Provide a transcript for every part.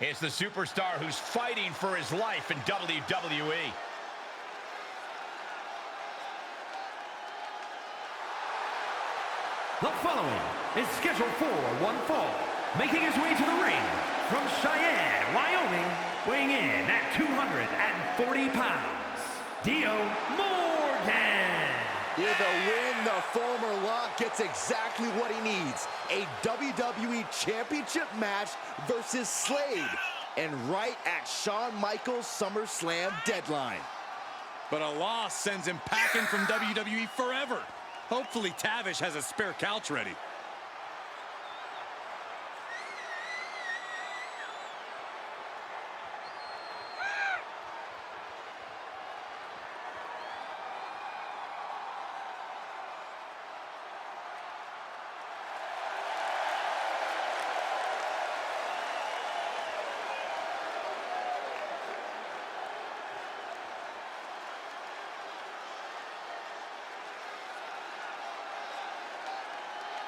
It's the superstar who's fighting for his life in WWE. The following is scheduled for one fall, making his way to the ring from Cheyenne, Wyoming, weighing in at 240 pounds, Dio Morgan. With a win, the former Lock gets exactly what he needs. A WWE Championship match versus Slade. And right at Shawn Michaels' SummerSlam deadline. But a loss sends him packing from WWE forever. Hopefully Tavish has a spare couch ready.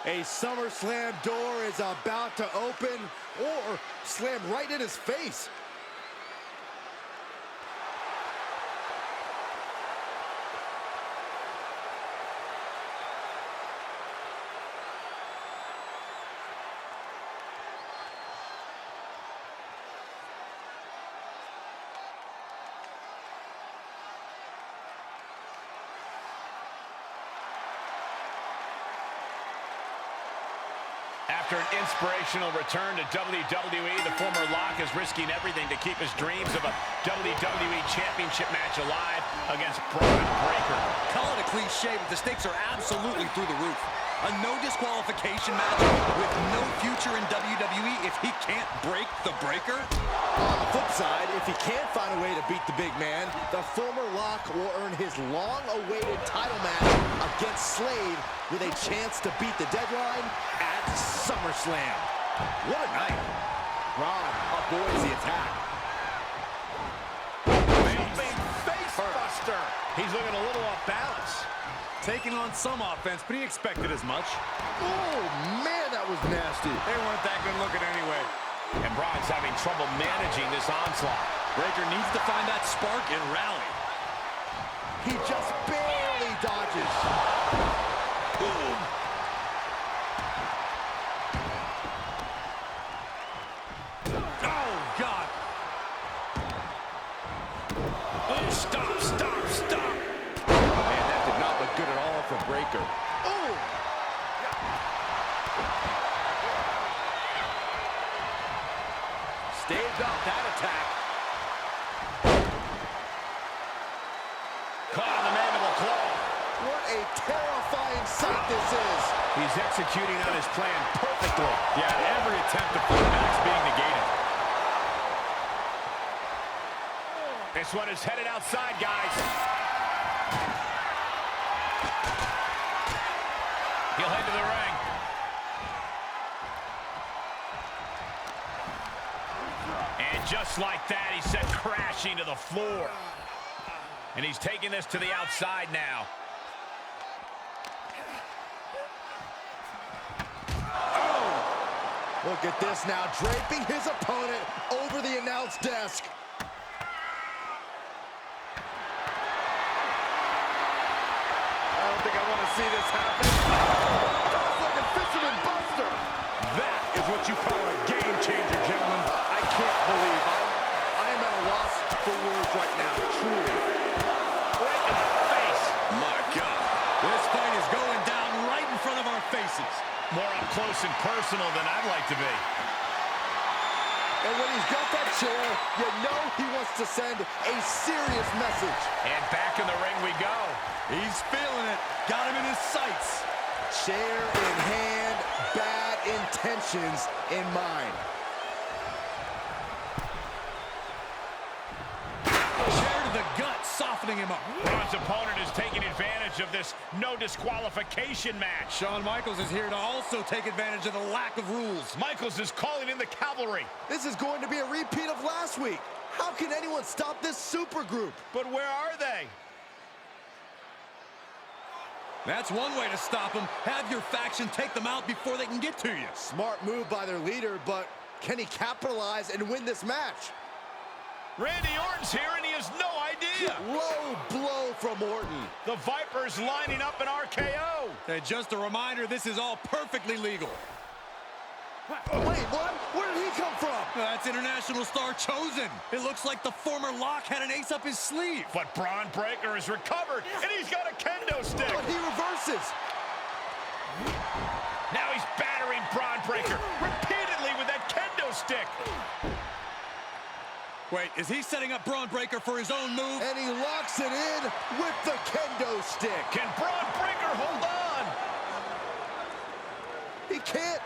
A SummerSlam door is about to open or slam right in his face. After an inspirational return to WWE, the former Lock is risking everything to keep his dreams of a WWE Championship match alive against Braun Breaker. Call it a cliche, but the stakes are absolutely through the roof. A no disqualification match with no future in WWE if he can't break the Breaker. On the flip side, if he can't find a way to beat the big man, the former Lock will earn his long-awaited title match against Slade with a chance to beat the deadline at SummerSlam. What a night. Braun avoids the attack. Big face buster. He's looking a little off balance. Taking on some offense, but he expected as much. Oh, man, that was nasty. They weren't that good looking anyway. And Braun's having trouble managing this onslaught. Breaker needs to find that spark and rally. He just barely dodges. Boom. Oh, God. Oh, stop. Man, that did not look good at all for Breaker. Oh! Staved off that attack. Caught on the mandible claw. What a terrifying sight this is. He's executing on his plan perfectly. Yeah, every attempt to pull back's being negated. This one is headed outside, guys. He'll head to the ring. And just like that, he's sent crashing to the floor. And he's taking this to the outside now. Oh! Look at this now, draping his opponent over the announce desk. I don't think I want to see this happen. That's like a fisherman buster. That is what you call a game changer, gentlemen. I can't believe I am at a loss for words right now, truly. Right in the face. My God. This fight is going down right in front of our faces. More up close and personal than I'd like to be. And when he's got that chair, you know he wants to send a serious message. And back in the ring we go. He's feeling it. Got him in his sights. Chair in hand, bad intentions in mind. Chair to the gut, softening him up. Braun's opponent is taking advantage of this no disqualification match. Shawn Michaels is here to also take advantage of the lack of rules. Michaels is calling in the cavalry. This is going to be a repeat of last week. How can anyone stop this super group? But where are they? That's one way to stop them. Have your faction take them out before they can get to you. Smart move by their leader, but Can he capitalize and win this match? Randy Orton's here, and he has no idea. Low blow from Orton. The Viper's lining up an RKO. And just a reminder, this is all perfectly legal. Wait, what? Where did he come from? That's international star Chosen. It looks like the former Lock had an ace up his sleeve. But Braun Breaker has recovered, and he's got a kendo stick. But he reverses. Now he's battering Braun Breaker repeatedly with that kendo stick. Wait, is he setting up Braun Breaker for his own move? And he locks it in with the kendo stick. Can Braun Breaker hold on? He can't.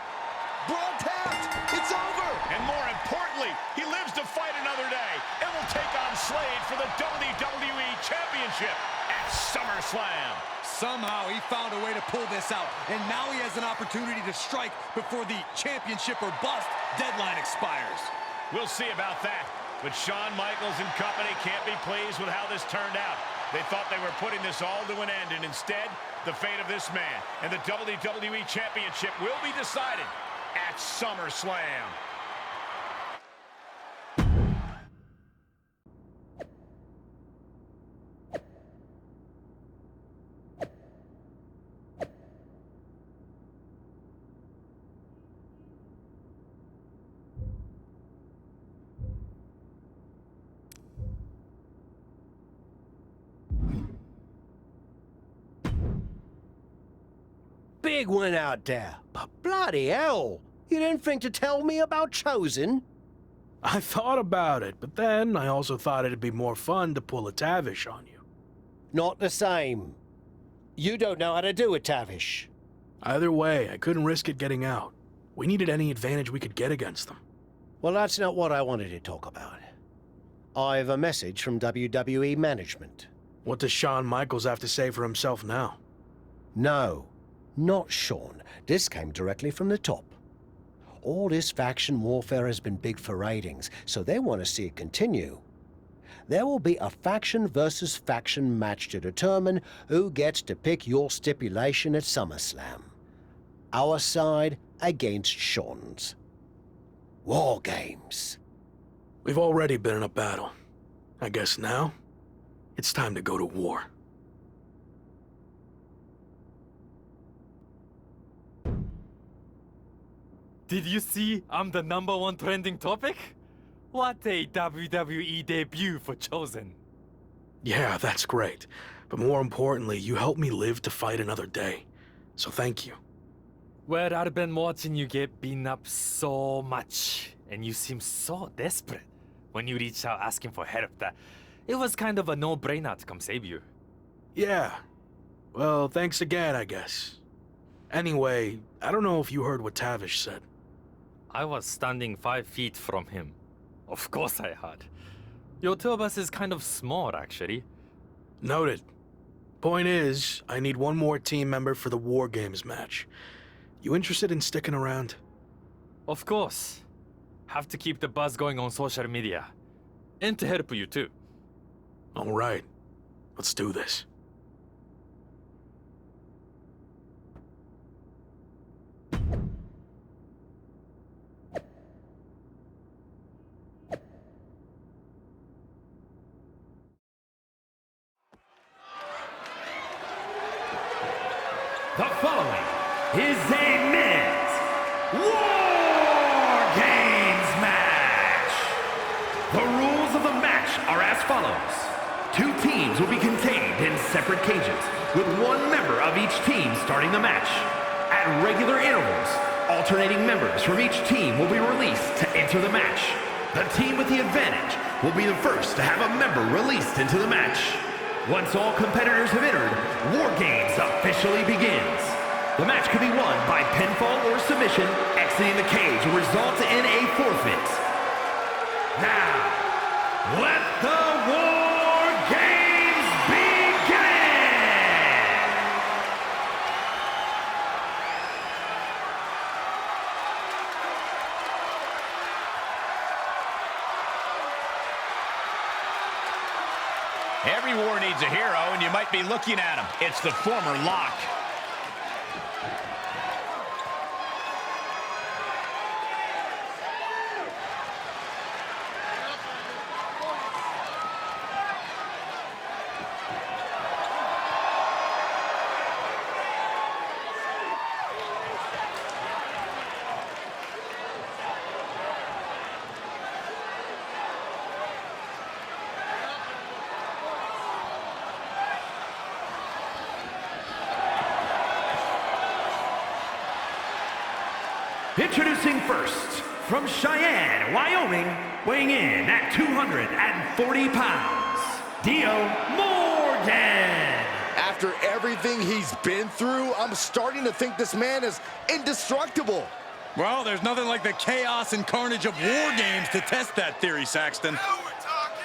Braun tapped. It's over. And more importantly, he lives to fight another day and will take on Slade for the WWE Championship at SummerSlam. Somehow he found a way to pull this out, and now he has an opportunity to strike before the championship or bust deadline expires. We'll see about that. But Shawn Michaels and company can't be pleased with how this turned out. They thought they were putting this all to an end, and instead, the fate of this man and the WWE Championship will be decided at SummerSlam. Big one out there, but bloody hell, you didn't think to tell me about Chosen? I thought about it, but then I also thought it'd be more fun to pull a Tavish on you. Not the same. You don't know how to do it, Tavish. Either way, I couldn't risk it getting out. We needed any advantage we could get against them. Well, that's not what I wanted to talk about. I have a message from WWE management. What does Shawn Michaels have to say for himself now? No, not Shawn. This came directly from the top. All this faction warfare has been big for ratings, so they want to see it continue. There will be a faction versus faction match to determine who gets to pick your stipulation at SummerSlam. Our side against Shawn's. War Games. We've already been in a battle. I guess now, it's time to go to war. Did you see I'm the #1 trending topic? What a WWE debut for Chosen. Yeah, that's great. But more importantly, you helped me live to fight another day. So thank you. Well, I've been watching you get beaten up so much, and you seem so desperate when you reached out asking for help that it was kind of a no-brainer to come save you. Yeah. Well, thanks again, I guess. Anyway, I don't know if you heard what Tavish said. I was standing 5 feet from him. Of course I had. Your two of us is kind of small, actually. Noted. Point is, I need one more team member for the War Games match. You interested in sticking around? Of course. Have to keep the buzz going on social media. And to help you too. All right. Let's do this. The following is a men's War Games match. The rules of the match are as follows. 2 teams will be contained in separate cages, with 1 member of each team starting the match. At regular intervals, alternating members from each team will be released to enter the match. The team with the advantage will be the first to have a member released into the match. Once all competitors have entered, War Games officially begins. The match can be won by pinfall or submission. Exiting the cage will result in a forfeit. Now, let the War Games begin! Every war needs a hero, and you might be looking at him. It's the former Lock. Introducing first, from Cheyenne, Wyoming, weighing in at 240 pounds, Dio Morgan. After everything he's been through, I'm starting to think this man is indestructible. Well, there's nothing like the chaos and carnage of war games to test that theory, Saxton. Now we're talking.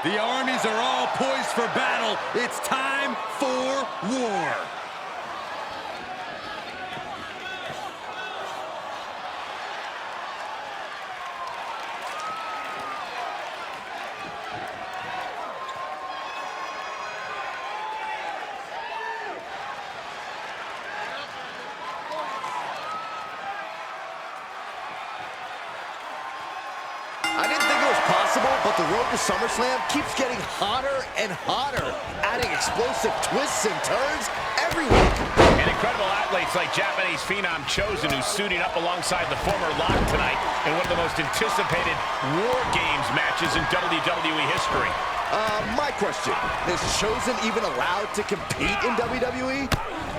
The armies are all poised for battle. It's time for war. I didn't think it was possible, but the road to SummerSlam keeps getting hotter and hotter, adding explosive twists and turns every week. And incredible athletes like Japanese phenom Chosen, who's suiting up alongside the former Lock tonight in one of the most anticipated War Games matches in WWE history. My question, is Chosen even allowed to compete in WWE?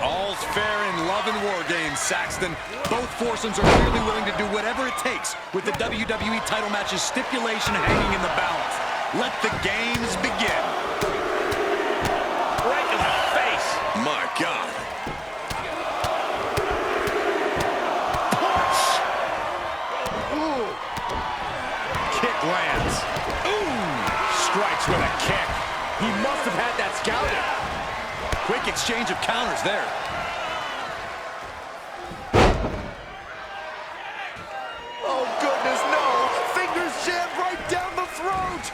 All's fair in love and war games, Saxton. Both foursomes are clearly willing to do whatever it takes with the WWE title match's stipulation hanging in the balance. Let the games begin. Right in the face. My God. Ooh. Kick lands. Ooh. Strikes with a kick. He must have had that scouted. Quick exchange of counters there. Oh, goodness, no. Fingers jammed right down the throat.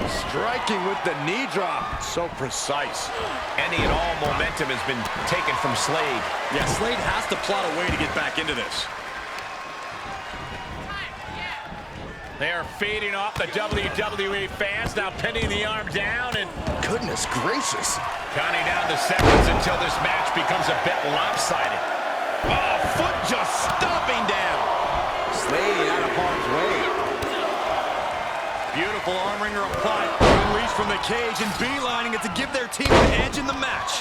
Striking with the knee drop. So precise. Any and all momentum has been taken from Slade. Yeah, Slade has to plot a way to get back into this. They are feeding off the WWE fans, now pinning the arm down and Goodness gracious. counting down the seconds until this match becomes a bit lopsided. Oh, foot just stomping down. Slade out of harm's way. Beautiful arm wringer applied. Unleashed from the cage and beelining it to give their team an edge in the match.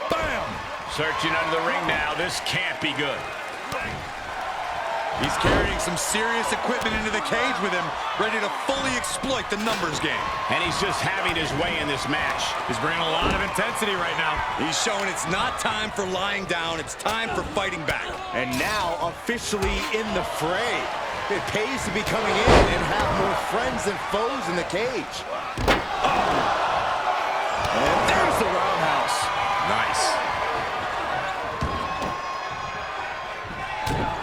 Bam! Searching under the ring now. This can't be good. He's carrying some serious equipment into the cage with him, ready to fully exploit the numbers game. And he's just having his way in this match. He's bringing a lot of intensity right now. He's showing it's not time for lying down, it's time for fighting back. And now officially in the fray. It pays to be coming in and have more friends than foes in the cage. And there's the roundhouse. Nice.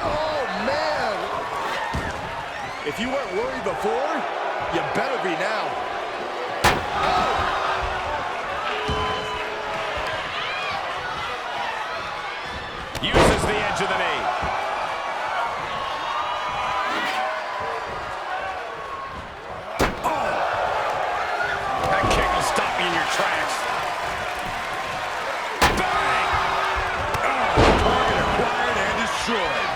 Oh, man. If you weren't worried before, you better be now. Uses the edge of the knee. That kick will stop you in your tracks. Bang! Target acquired and destroyed.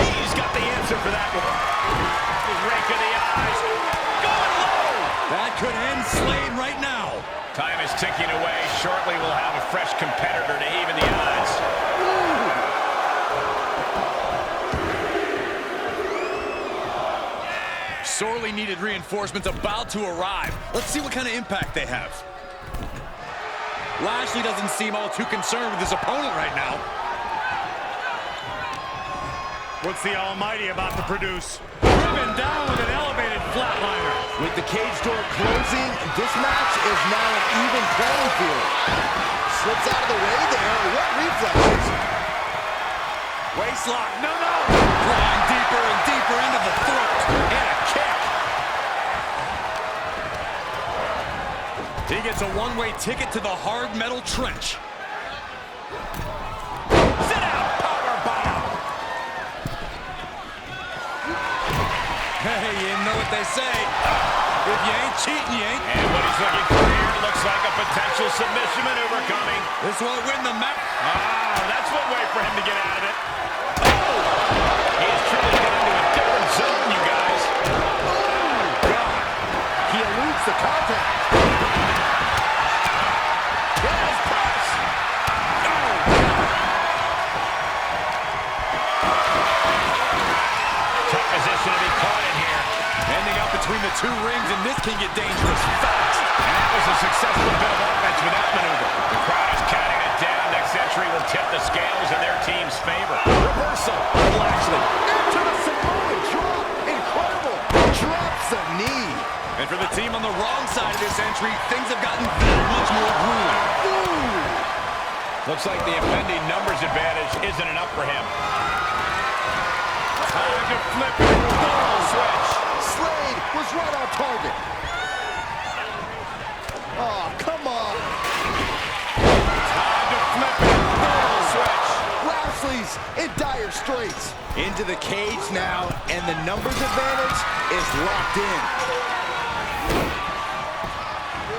He's got the answer for that one. He's raking the eyes. Going low. That could end Slade right now. Time is ticking away. Shortly we'll have a fresh competitor to even the odds. Sorely needed reinforcements about to arrive. Let's see what kind of impact they have. Lashley doesn't seem all too concerned with his opponent right now. What's the Almighty about to produce? Driven down with an elevated flatliner. With the cage door closing, this match is now an even playing field. Slips out of the way there. What reflexes? Waistlock, no! Drawing deeper and deeper into the throat. And a kick. He gets a one-way ticket to the hard metal trench. Sit out, powerbomb. Hey, you know what they say. If you ain't cheating, you ain't. And what he's looking for here looks like a potential submission maneuver coming. This will win the match. That's one way for him to get out of it. Oh! He's truly got into a different zone, you guys. Oh, God. He eludes the contact. Yes, two rings, and this can get dangerous fast. And that was a successful bit of offense with that maneuver. The crowd is counting it down. Next entry will tip the scales in their team's favor. Reversal of Lashley. Into the Samoan drop. Incredible. Drops the knee. And for the team on the wrong side of this entry, things have gotten that much more grueling. Ooh. Looks like the impending numbers advantage isn't enough for him. Time to flip it. Ball switch. Slade was right on target. Oh, come on. Time to flip it. Ball switch. Lashley's in dire straits. Into the cage now, and the numbers advantage is locked in.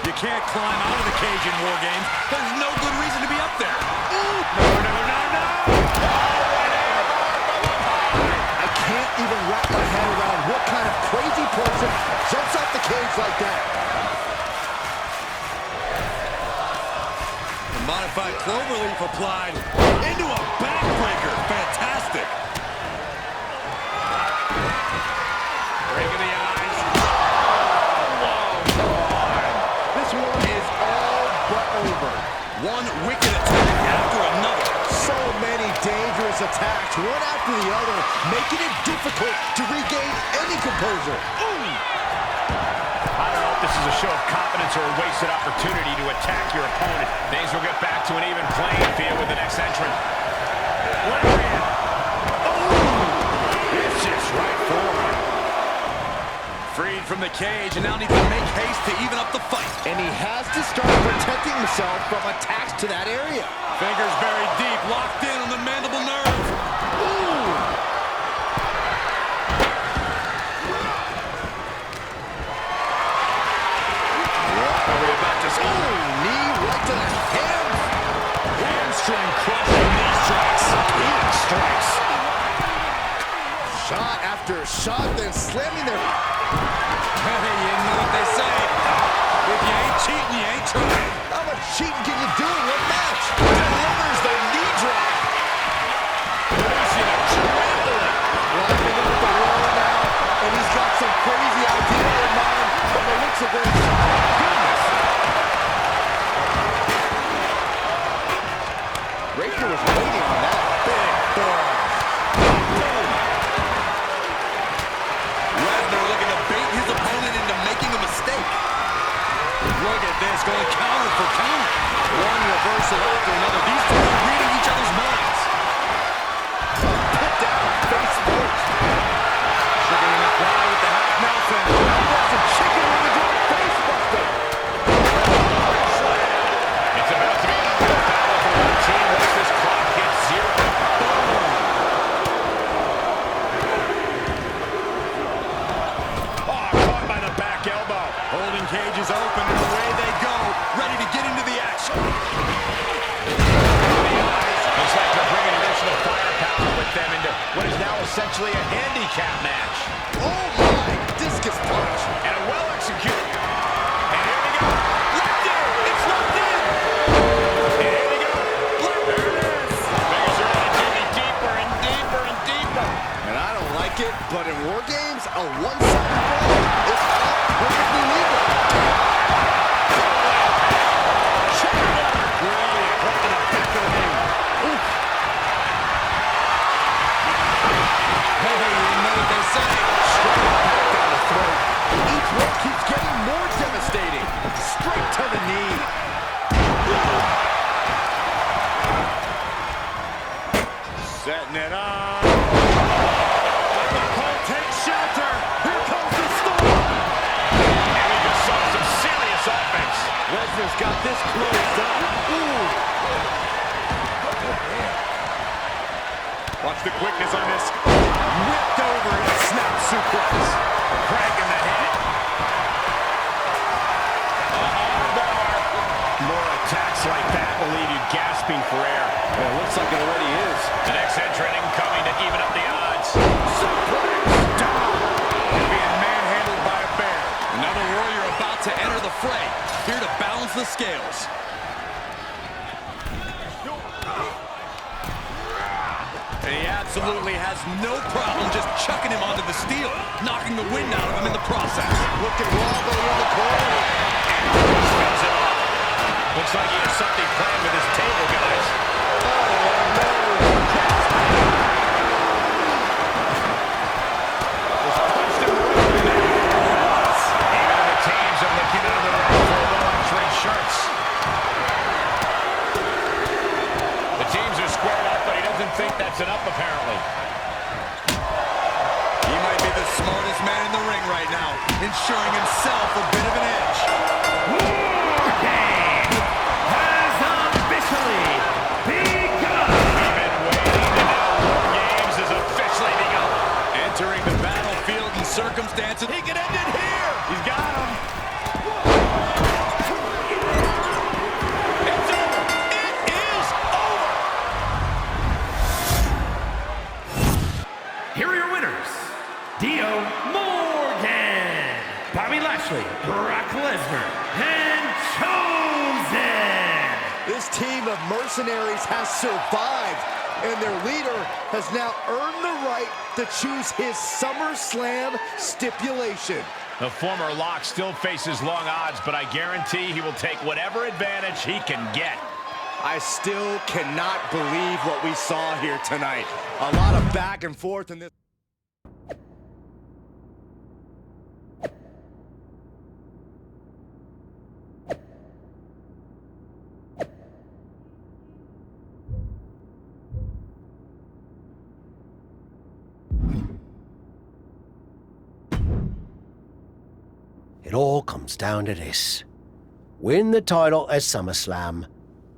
You can't climb out of the cage in War Games. There's no good reason to be up there. Ooh. No. I can't even wrap my head around what kind of crazy person jumps off the cage like that. The modified cloverleaf applied into a backbreaker. Fantastic. Break of the eyes. This one is all but over. One wicked attack after another. So many dangerous attacks, one after the other, making it difficult to regain any composure. Ooh. I don't know if this is a show of confidence or a wasted opportunity to attack your opponent. Things will get back to an even playing field with the next entrant. Lariat. Oh! It's just right forward. Freed from the cage and now needs to make haste to even up the fight. And he has to start protecting himself from attacks to that area. Fingers buried deep, locked in on the mandible nerve. Ooh. What are we about to see? Knee right to the ham. Hamstring crushing knee strikes. Big strikes. Shot after shot, then slamming their... Hey, you know what they say. If you ain't cheating, you ain't trying. How much cheating can you do in one match? Delivers the knee drop. Racing a trampoline. Laughing up the wall now, and he's got some crazy idea in mind from the looks of this. Goodness. Raker was waiting on that. Big ball. Lesnar looking to bait his opponent into making a mistake. Look at this, going counter for counter. One reversal after another. These two are reading each other's minds. Put down face first. Chicken in the crowd with the half Nelson. That's a chicken with a drop face buster. It's about to be an uphill battle for one team once this clock hits zero. Oh, caught by the back elbow. Holding cage is open and away they go. Ready to get into the action. Looks like they're bringing additional firepower with them into what is now essentially a handicap match. Oh my, discus punch. And a well-executed. And here we go. Locked in. It's locked in. And here we go. There it is. Fingers are only digging deeper and deeper and deeper. And I don't like it, but in War Games, a one-sided brawl is all perfectly legal. Brilliant. Right to the back of the knee. Oof. Hey, you know what they say. Straight back down the throat. Each one keeps getting more devastating. Straight to the knee. Setting it up. Take shelter. Here comes the storm. And we just saw some serious offense. Lesnar's got this closed up. Ooh. Watch the quickness on this. Whipped over and a snap suplex. Crack in the head. More attacks like that will leave you gasping for air. Well, it looks like it already is. The next entrant incoming to even up the odds. Being manhandled by a bear. Another warrior about to enter the fray. Here to balance the scales. And he absolutely has no problem just chucking him onto the steel, knocking the wind out of him in the process. Looking wobbly in the corner. Spins it off. Looks like he has something planned with his table, guys. Think that's enough, apparently. He might be the smartest man in the ring right now, ensuring himself a bit of an edge. Wargame has officially begun. We've been waiting, and now War Games is officially begun. Entering the battlefield in circumstances, he can end it here. He's got him. Here are your winners, Dio Morgan, Bobby Lashley, Brock Lesnar, and Chosen. This team of mercenaries has survived, and their leader has now earned the right to choose his SummerSlam stipulation. The former Lock still faces long odds, but I guarantee he will take whatever advantage he can get. I still cannot believe what we saw here tonight. A lot of back and forth in this. It all comes down to this. Win the title at SummerSlam,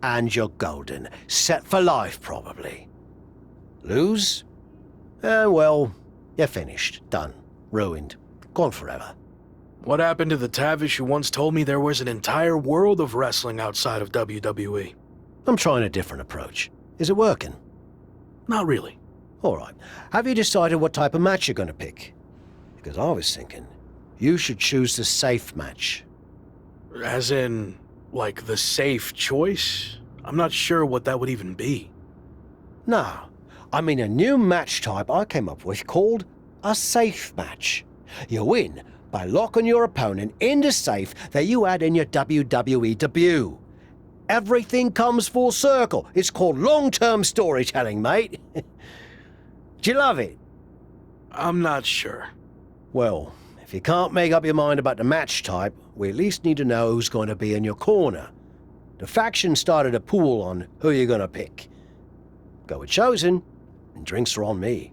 and you're golden. Set for life, probably. Lose? Well, you're finished. Done. Ruined. Gone forever. What happened to the Tavish who once told me there was an entire world of wrestling outside of WWE? I'm trying a different approach. Is it working? Not really. All right. Have you decided what type of match you're going to pick? Because I was thinking, you should choose the safe match. As in, like, the safe choice? I'm not sure what that would even be. No, I mean a new match type I came up with called a safe match. You win by locking your opponent in the safe that you had in your WWE debut. Everything comes full circle. It's called long-term storytelling, mate. Do you love it? I'm not sure. Well, if you can't make up your mind about the match type, we at least need to know who's going to be in your corner. The faction started a pool on who you're going to pick. Go with Chosen, and drinks are on me.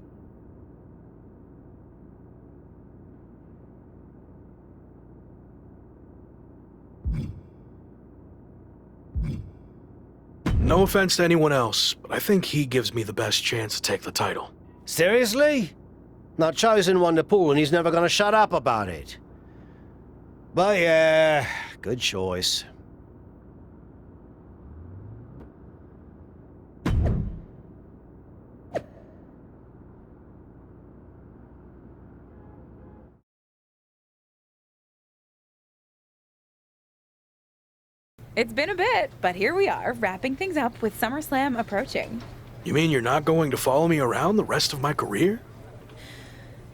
No offense to anyone else, but I think he gives me the best chance to take the title. Seriously? Not Chosen won the pool and he's never going to shut up about it. But yeah, good choice. It's been a bit, but here we are, wrapping things up with SummerSlam approaching. You mean you're not going to follow me around the rest of my career?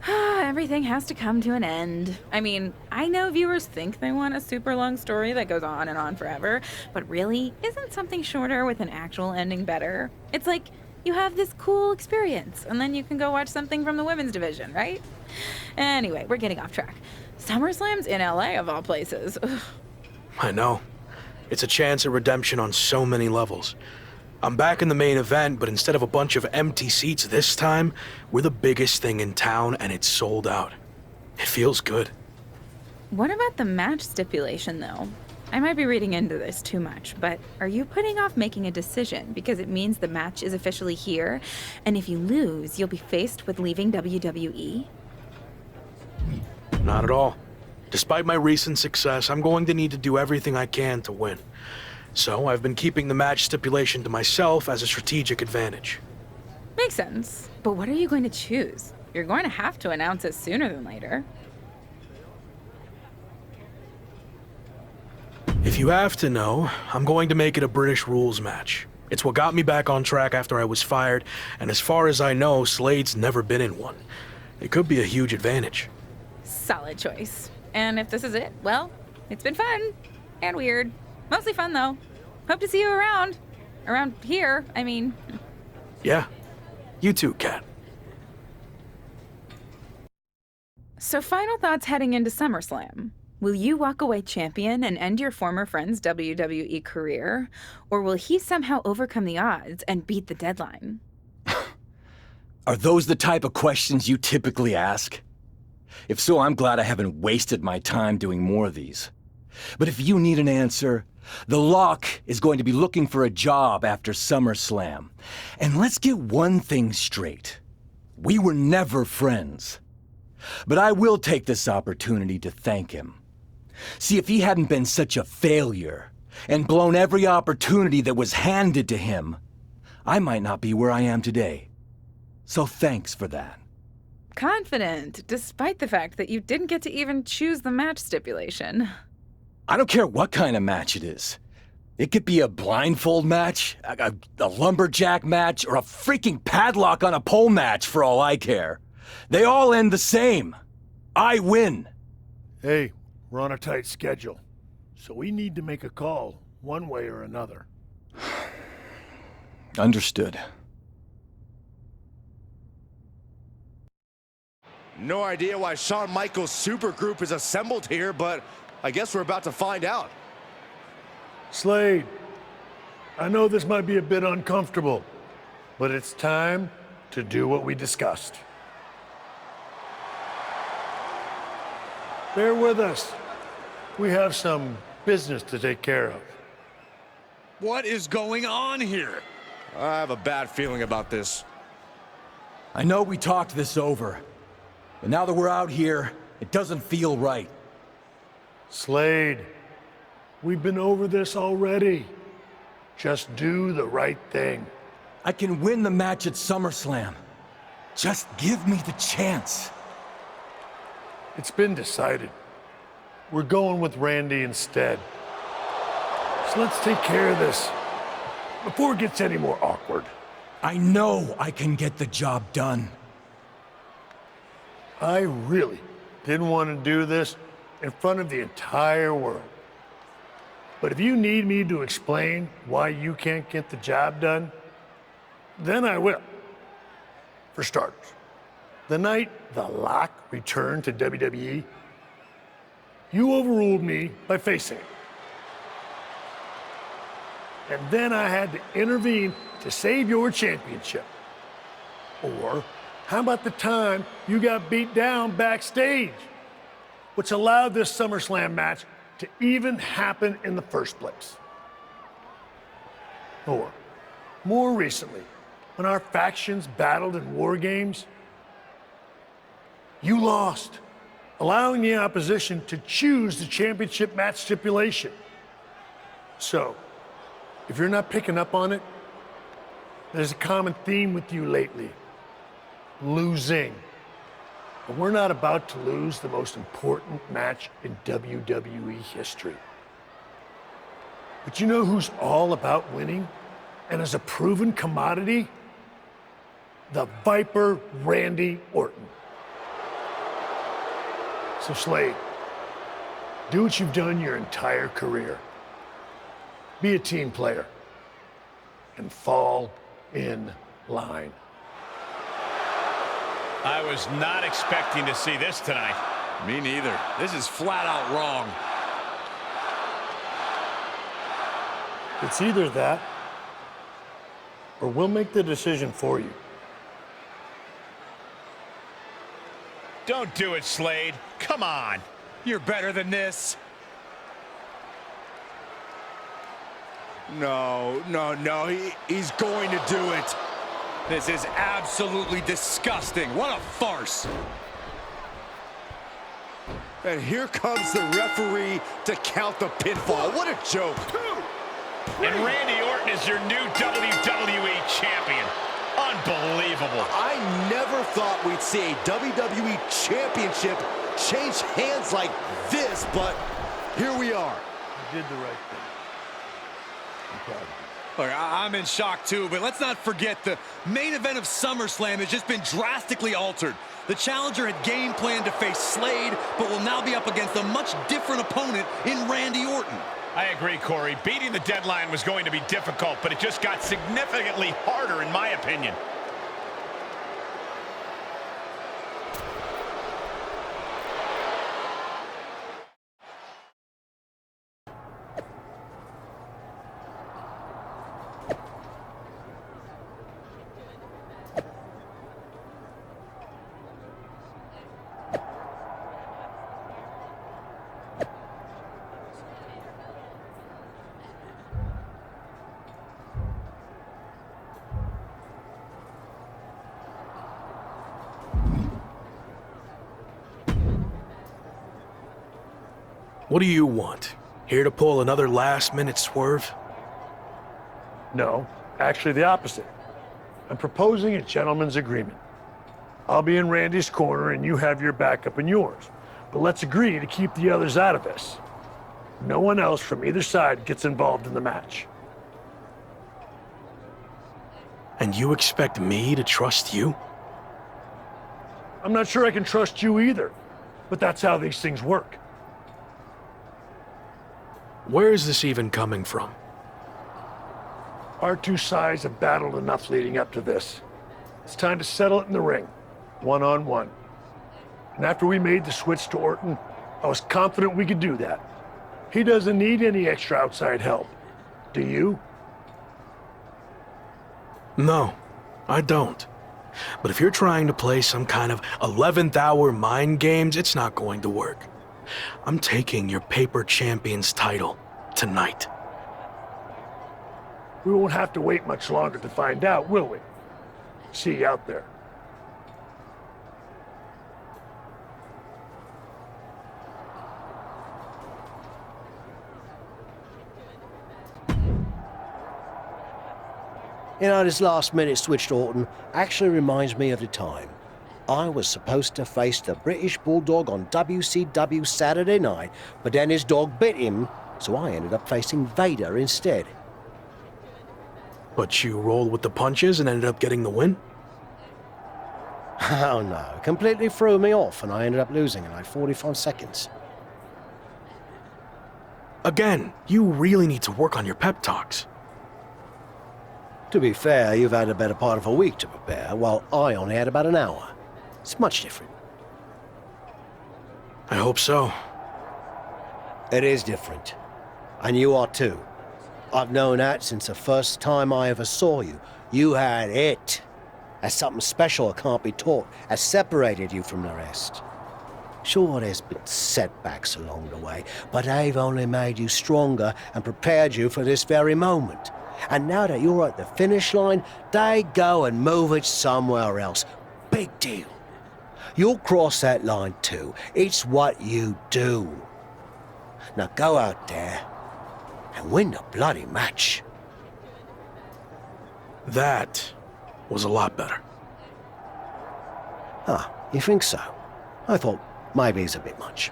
Everything has to come to an end. I mean, I know viewers think they want a super long story that goes on and on forever, but really, isn't something shorter with an actual ending better? It's like, you have this cool experience, and then you can go watch something from the women's division, right? Anyway, we're getting off track. SummerSlam's in LA, of all places. Ugh. I know. It's a chance at redemption on so many levels. I'm back in the main event, but instead of a bunch of empty seats this time, we're the biggest thing in town and it's sold out. It feels good. What about the match stipulation, though? I might be reading into this too much, but are you putting off making a decision because it means the match is officially here, and if you lose, you'll be faced with leaving WWE? Not at all. Despite my recent success, I'm going to need to do everything I can to win. So I've been keeping the match stipulation to myself as a strategic advantage. Makes sense. But what are you going to choose? You're going to have to announce it sooner than later. If you have to know, I'm going to make it a British rules match. It's what got me back on track after I was fired, and as far as I know, Slade's never been in one. It could be a huge advantage. Solid choice. And if this is it, well, it's been fun. And weird. Mostly fun, though. Hope to see you around. Around here, I mean. Yeah. You too, Kat. So final thoughts heading into SummerSlam. Will you walk away champion and end your former friend's WWE career? Or will he somehow overcome the odds and beat the deadline? Are those the type of questions you typically ask? If so, I'm glad I haven't wasted my time doing more of these. But if you need an answer, the Lock is going to be looking for a job after SummerSlam. And let's get one thing straight. We were never friends. But I will take this opportunity to thank him. See, if he hadn't been such a failure and blown every opportunity that was handed to him, I might not be where I am today. So thanks for that. Confident, despite the fact that you didn't get to even choose the match stipulation. I don't care what kind of match it is. It could be a blindfold match, a lumberjack match, or a freaking padlock on a pole match for all I care. They all end the same. I win. Hey, we're on a tight schedule, so we need to make a call one way or another. Understood. No idea why Shawn Michaels' supergroup is assembled here, but I guess we're about to find out. Slade, I know this might be a bit uncomfortable, but it's time to do what we discussed. Bear with us. We have some business to take care of. What is going on here? I have a bad feeling about this. I know we talked this over, but now that we're out here, it doesn't feel right. Slade, we've been over this already. Just do the right thing. I can win the match at SummerSlam. Just give me the chance. It's been decided. We're going with Randy instead. So let's take care of this before it gets any more awkward. I know I can get the job done. I really didn't want to do this in front of the entire world. But if you need me to explain why you can't get the job done, then I will. For starters, the night The Lock returned to WWE, you overruled me by facing it. And then I had to intervene to save your championship. Or how about the time you got beat down backstage, which allowed this SummerSlam match to even happen in the first place? Or more recently, when our factions battled in war games, you lost, allowing the opposition to choose the championship match stipulation. So, if you're not picking up on it, there's a common theme with you lately. Losing. But we're not about to lose the most important match in WWE history. But you know who's all about winning and is a proven commodity? The Viper Randy Orton. So Slade, do what you've done your entire career. Be a team player and fall in line. I was not expecting to see this tonight. Me neither. This is flat out wrong. It's either that or we'll make the decision for you. Don't do it, Slade. Come on. You're better than this. No, he's going to do it. This is absolutely disgusting. What a farce. And here comes the referee to count the pinfall. What a joke. And Randy Orton is your new WWE champion. Unbelievable. I never thought we'd see a WWE championship change hands like this, but here we are. You did the right thing. I'm proud of you. Look, I'm in shock too, but let's not forget the main event of SummerSlam has just been drastically altered. The challenger had game planned to face Slade, but will now be up against a much different opponent in Randy Orton. I agree, Corey. Beating the deadline was going to be difficult, but it just got significantly harder, in my opinion. What do you want? Here to pull another last-minute swerve? No, actually the opposite. I'm proposing a gentleman's agreement. I'll be in Randy's corner and you have your backup in yours. But let's agree to keep the others out of this. No one else from either side gets involved in the match. And you expect me to trust you? I'm not sure I can trust you either, but that's how these things work. Where is this even coming from? Our two sides have battled enough leading up to this. It's time to settle it in the ring, one-on-one. And after we made the switch to Orton, I was confident we could do that. He doesn't need any extra outside help. Do you? No, I don't. But if you're trying to play some kind of 11th hour mind games, it's not going to work. I'm taking your paper champion's title tonight. We won't have to wait much longer to find out, will we? See you out there. You know, this last-minute switch to Orton actually reminds me of the time I was supposed to face the British Bulldog on WCW Saturday night, but then his dog bit him, so I ended up facing Vader instead. But you rolled with the punches and ended up getting the win? Oh no, completely threw me off and I ended up losing in like 45 seconds. Again, you really need to work on your pep talks. To be fair, you've had a better part of a week to prepare, while I only had about an hour. It's much different. I hope so. It is different. And you are too. I've known that since the first time I ever saw you. You had it. That's something special that can't be taught, has separated you from the rest. Sure, there's been setbacks along the way, but they've only made you stronger and prepared you for this very moment. And now that you're at the finish line, they go and move it somewhere else. Big deal. You'll cross that line too. It's what you do. Now go out there and win the bloody match. That was a lot better. Ah, you think so? I thought maybe it's a bit much.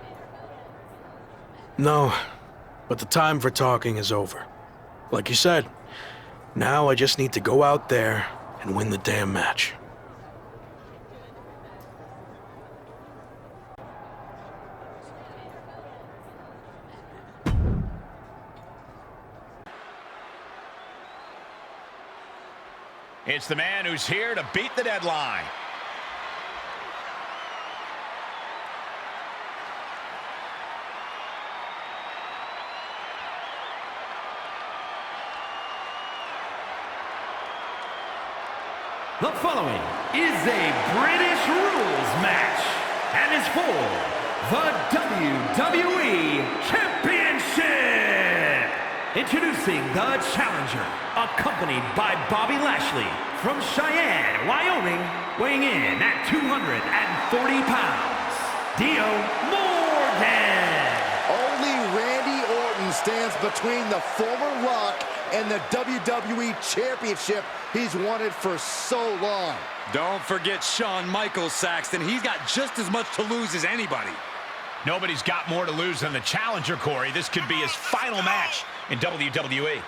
No, but the time for talking is over. Like you said, now I just need to go out there and win the damn match. It's the man who's here to beat the deadline. The following is a British rules match and is for the WWE Championship. Introducing the challenger, accompanied by Bobby Lashley from Cheyenne, Wyoming, weighing in at 240 pounds, Dio Morgan. Only Randy Orton stands between the former Rock and the WWE Championship he's wanted for so long. Don't forget Shawn Michaels, Saxton. He's got just as much to lose as anybody. Nobody's got more to lose than the challenger, Corey. This could be his final match in WWE.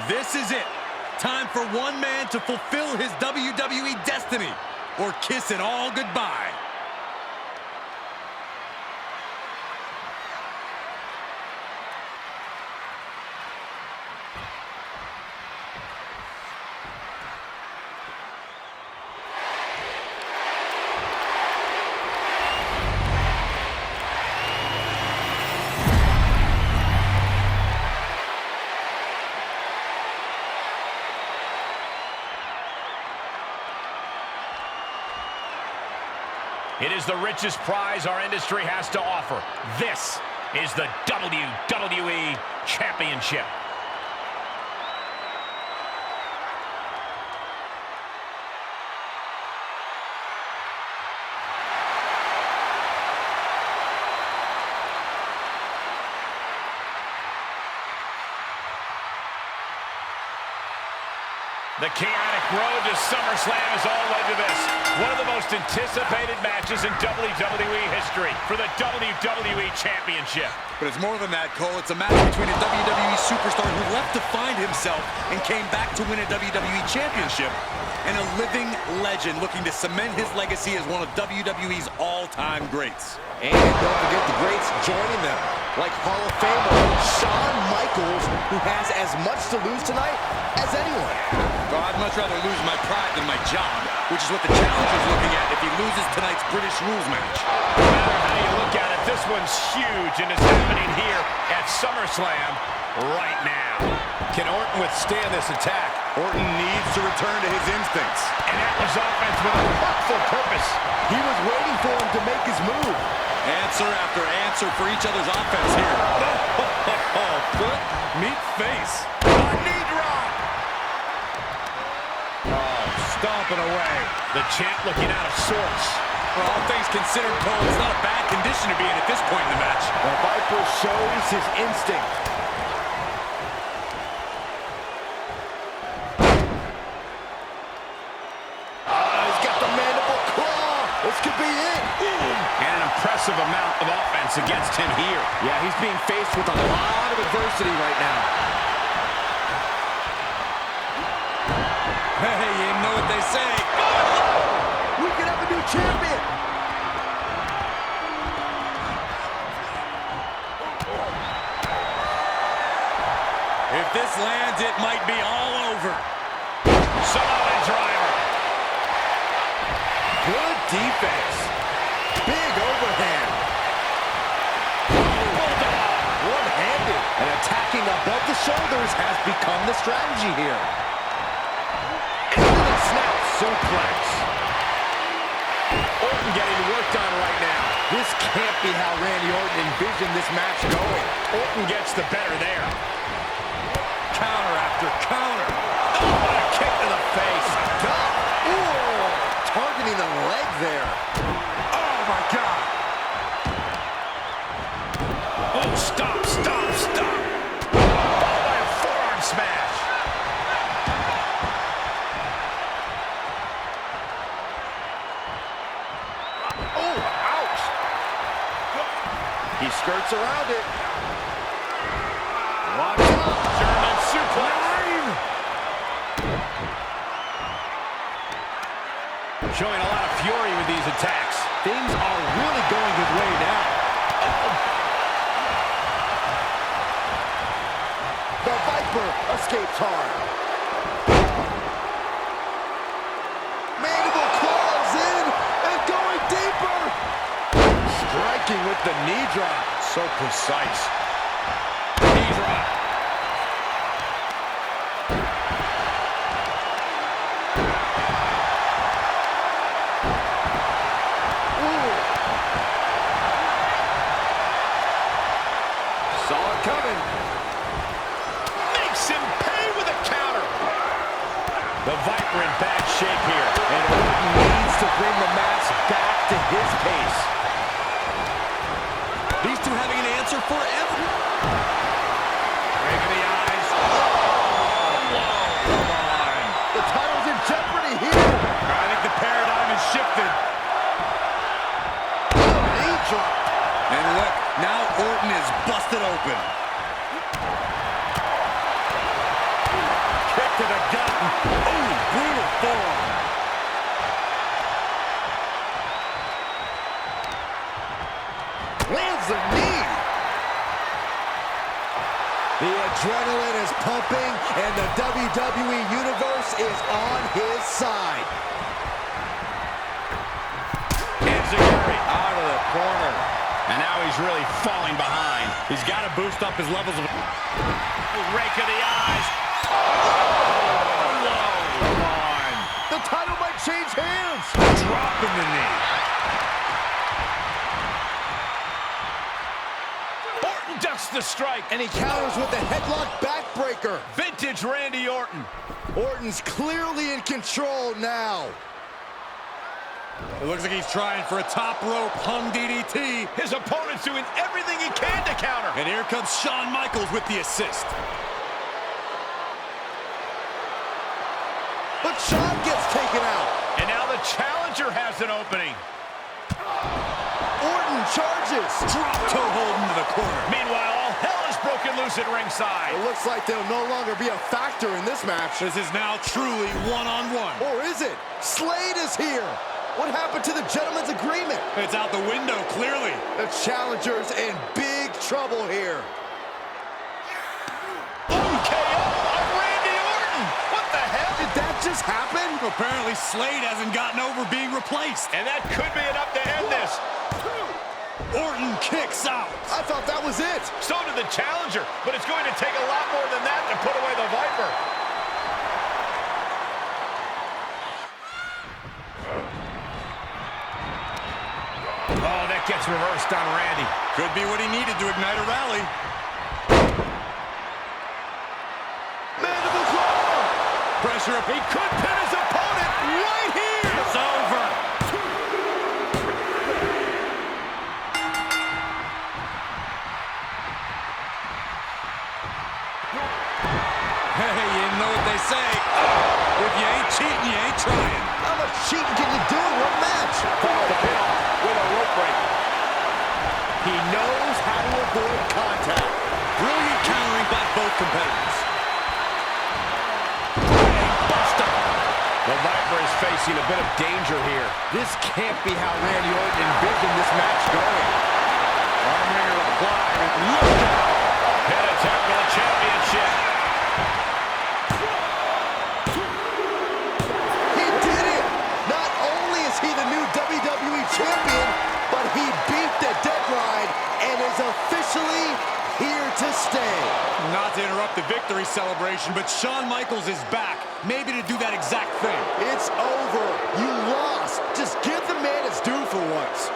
This is it. Time for one man to fulfill his WWE destiny or kiss it all goodbye. It is the richest prize our industry has to offer. This is the WWE Championship. The chaotic road to SummerSlam has all led to this. One of the most anticipated matches in WWE history for the WWE Championship. But it's more than that, Cole. It's a match between a WWE superstar who left to find himself and came back to win a WWE Championship, and a living legend looking to cement his legacy as one of WWE's all-time greats. And don't forget the greats joining them, like Hall of Famer Shawn Michaels, who has as much to lose tonight as anyone. Well, I'd much rather lose my pride than my job, which is what the challenger's looking at if he loses tonight's British rules match. No matter how you look at it, this one's huge, and it's happening here at SummerSlam right now. Can Orton withstand this attack? Orton needs to return to his instincts. And that was offense with a thoughtful purpose. He was waiting for him to make his move. Answer after answer for each other's offense here. Foot, meet face. Knee drop. Oh, stomping away. The champ looking out of sorts. For all things considered, Cole, it's not a bad condition to be in at this point in the match. The Viper shows his instinct. He's got the mandible claw. This could be it. And an impressive amount of offense against him here. Yeah, he's being faced with a lot of adversity right now. Hey, you know what they say. We could have a new champion. If this lands, it might be all over. Samoan driver. Good defense. Big overhand. One-handed. And attacking above the shoulders has become the strategy here. Snap suplex. Orton getting worked on right now. This can't be how Randy Orton envisioned this match going. Orton gets the better there. Counter after counter. Oh, what a kick to the face. Ooh, targeting the leg there. Oh, my God. Oh, stop, stop, stop. Followed by a forearm smash. Oh, ouch. He skirts around it. Watch out. German suplex. Showing a lot of fury with these attacks. Things are really going his way now. The Viper escapes hard. Mandible claws in and going deeper. Striking with the knee drop. So precise. Knee drop. Coming. Makes him pay with a counter. The Viper in bad shape here. And Orton needs to bring the match back to his pace. These two having an answer for every... Break in the eyes. Come on. The title's in jeopardy here. I think the paradigm has shifted. Knee drop. And look, now Orton is busted open. to the gut. Oh, brutal forearm. Lands a knee. The adrenaline is pumping, and the WWE Universe is on his side. Enziguri out of the corner. And now he's really falling behind. He's got to boost up his levels of... Rake of the eyes. Oh, come on. The title might change hands. Dropping the knee. Orton ducks the strike. And he counters with the headlock backbreaker. Vintage Randy Orton. Orton's clearly in control now. It looks like he's trying for a top rope hung DDT. His opponent's doing everything he can to counter. And here comes Shawn Michaels with the assist. But Shawn gets taken out. And now the challenger has an opening. Orton charges. Drop toe hold into the corner. Meanwhile, all hell is broken loose at ringside. It looks like they'll no longer be a factor in this match. This is now truly one-on-one. Or is it? Slade is here. What happened to the gentleman's agreement? It's out the window, clearly. The challenger's in big trouble here. KO of Randy Orton. What the hell? Did that just happen? Apparently, Slade hasn't gotten over being replaced. And that could be enough to end this. Orton kicks out. I thought that was it. So did the challenger, but it's going to take a lot more than that to put away the Viper. Oh, that gets reversed on Randy. Could be what he needed to ignite a rally. Mandible claw. Pressure up. He could pin his opponent right here. It's over. Hey, you know what they say. If you ain't cheating, you ain't trying. How much cheating can you do in one match? Follow the pin off with a rope break. He knows how to avoid contact. Brilliant countering by both competitors. Buster. The Viper is facing a bit of danger here. This can't be how Randy Orton envisioned this match going. Arm wringer applied. Look out. Head attack for the championship. He did it! Not only is he the new WWE Champion, but he beat the deadline and is officially here to stay. Not to interrupt the victory celebration, but Shawn Michaels is back. Maybe to do that exact thing. It's over. You lost. Just give the man his due for once.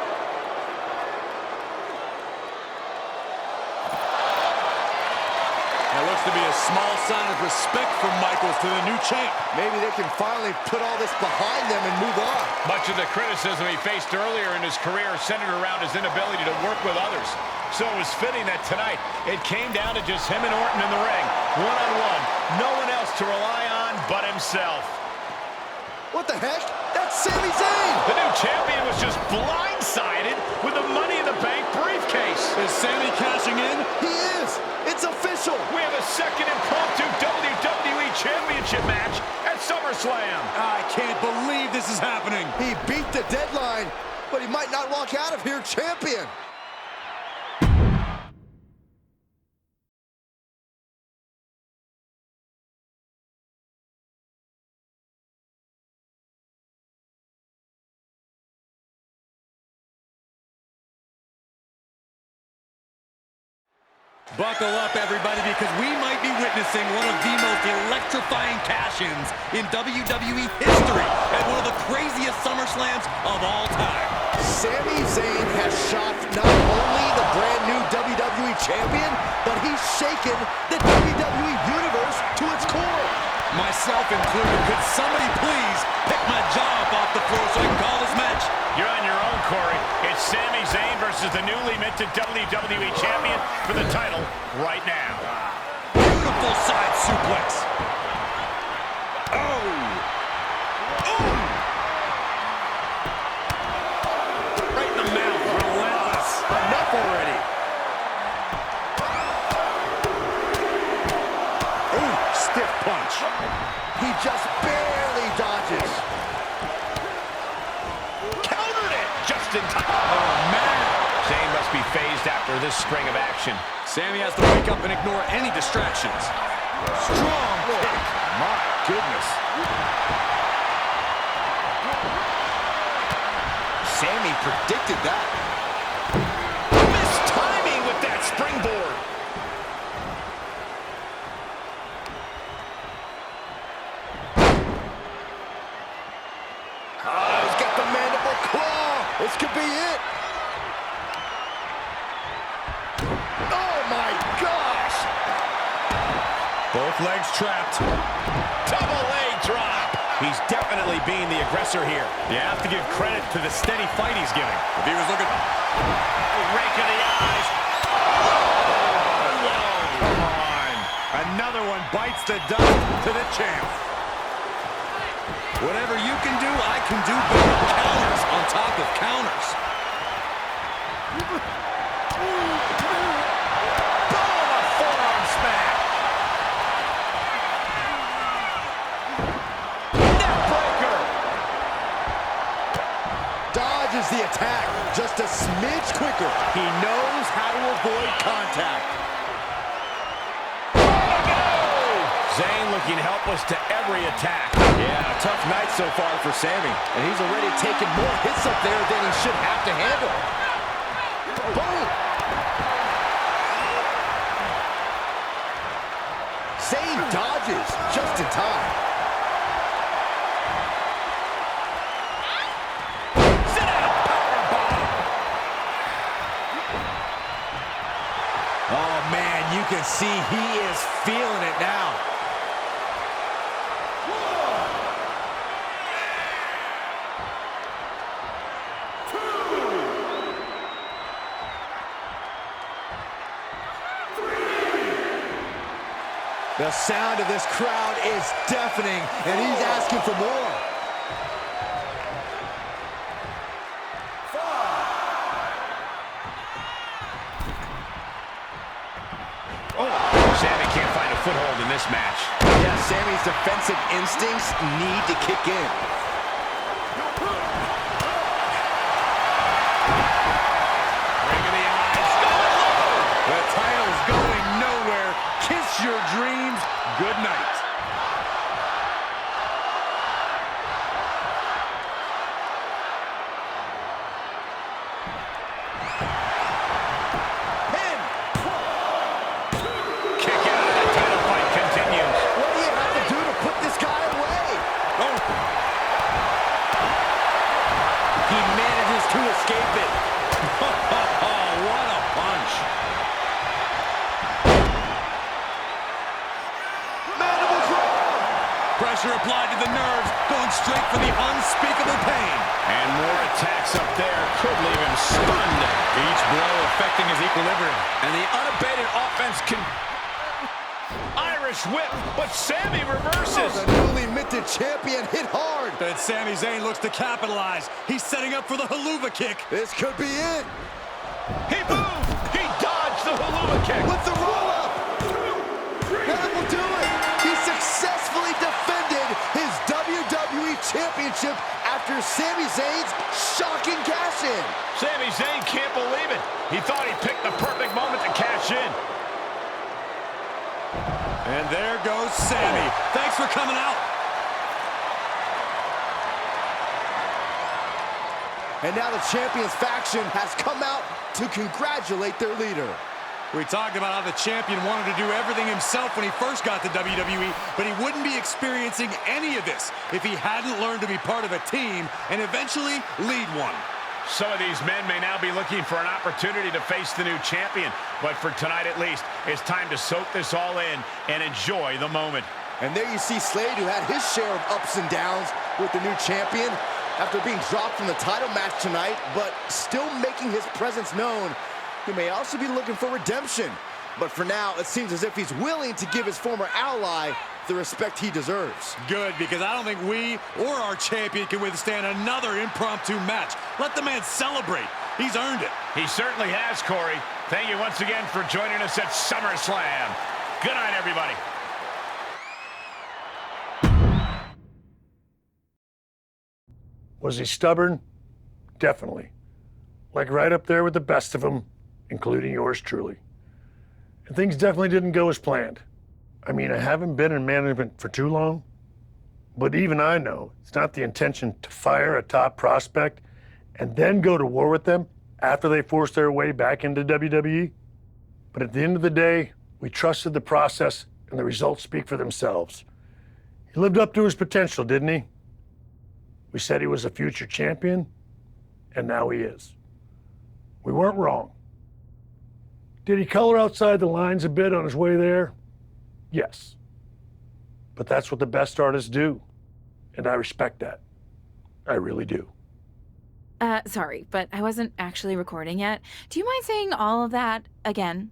That looks to be a small sign of respect from Michaels to the new champ. Maybe they can finally put all this behind them and move on. Much of the criticism he faced earlier in his career centered around his inability to work with others. So it was fitting that tonight it came down to just him and Orton in the ring, one-on-one. No one else to rely on but himself. What the heck? That's Sami Zayn! The new champion was just blindsided with the Money in the Bank briefcase. Is Sami cashing in? He is! It's official! We have a second impromptu WWE Championship match at SummerSlam. I can't believe this is happening. He beat the deadline, but he might not walk out of here champion. Buckle up, everybody, because we might be witnessing one of the most electrifying cash-ins in WWE history at one of the craziest SummerSlams of all time. Sami Zayn has shocked not only the brand new WWE Champion, but he's shaken the WWE Universe to its core. Myself included. Could somebody please pick my jaw up off the floor so I can call this match? You're on your own, Corey. It's Sami Zayn versus the newly minted WWE Champion for the title right now. Beautiful side suplex. Oh! Oh! Right in the mouth. Relentless. Enough already. Ooh, stiff punch. He just barely dodges. Countered it just in time. Oh, man. Zayn must be phased after this string of action. Sami has to wake up and ignore any distractions. Strong kick. My goodness. Sami predicted that. Missed timing with that springboard. Oh, he's got the mandible claw. This could be it. Oh, my gosh. Both legs trapped. Double leg drop. He's definitely being the aggressor here. You have to give credit to the steady fight he's giving. If he was looking... Rake in the eyes. Oh, come on. Another one bites the dust to the champ. Whatever you can do, I can do better. Counters on top of counters. Boom, a forearm smack. Neckbreaker. Dodges the attack just a smidge quicker. He knows how to avoid contact. Zayn looking helpless to every attack. Yeah, tough night so far for Sami. And he's already taken more hits up there than he should have to handle. Boom! Zayn dodges just in time. Sit out, powerbomb. Oh, man, you can see he is feeling it now. The sound of this crowd is deafening, and he's asking for more. Sami can't find a foothold in this match. Yeah, Sami's defensive instincts need to kick in. Ring of the eyes. Going low. The title's going nowhere. Kiss your dreams. Good night. Pin! Kick out of the title fight continues. What do you have to do to put this guy away? Oh. He manages to escape it. What a punch. Mandible claw! Pressure applied to the nerves, going straight for the unspeakable pain. And more attacks up there could leave him stunned. Each blow affecting his equilibrium. And the unabated offense can... Irish whip, but Sami reverses. The newly minted champion hit hard. But Sami Zayn looks to capitalize. He's setting up for the haluva kick. This could be it. He moved. He dodged the haluva kick. With the roll-up. That will do it. He successfully defended his WWE Championship after Sami Zayn's shocking cash-in. Sami Zayn can't believe it. He thought he picked the perfect moment to cash in. And there goes Sami. Thanks for coming out. And now the Champions faction has come out to congratulate their leader. We talked about how the champion wanted to do everything himself when he first got to WWE, but he wouldn't be experiencing any of this if he hadn't learned to be part of a team and eventually lead one. Some of these men may now be looking for an opportunity to face the new champion, but for tonight at least, it's time to soak this all in and enjoy the moment. And there you see Slade, who had his share of ups and downs with the new champion after being dropped from the title match tonight, but still making his presence known. He may also be looking for redemption, but for now, it seems as if he's willing to give his former ally the respect he deserves. Good, because I don't think we or our champion can withstand another impromptu match. Let the man celebrate. He's earned it. He certainly has, Corey. Thank you once again for joining us at SummerSlam. Good night, everybody. Was he stubborn? Definitely. Like right up there with the best of them, including yours truly. And things definitely didn't go as planned. I mean, I haven't been in management for too long, but even I know it's not the intention to fire a top prospect and then go to war with them after they force their way back into WWE. But at the end of the day, we trusted the process and the results speak for themselves. He lived up to his potential, didn't he? We said he was a future champion, and now he is. We weren't wrong. Did he color outside the lines a bit on his way there? Yes. But that's what the best artists do, and I respect that. I really do. Sorry, but I wasn't actually recording yet. Do you mind saying all of that again?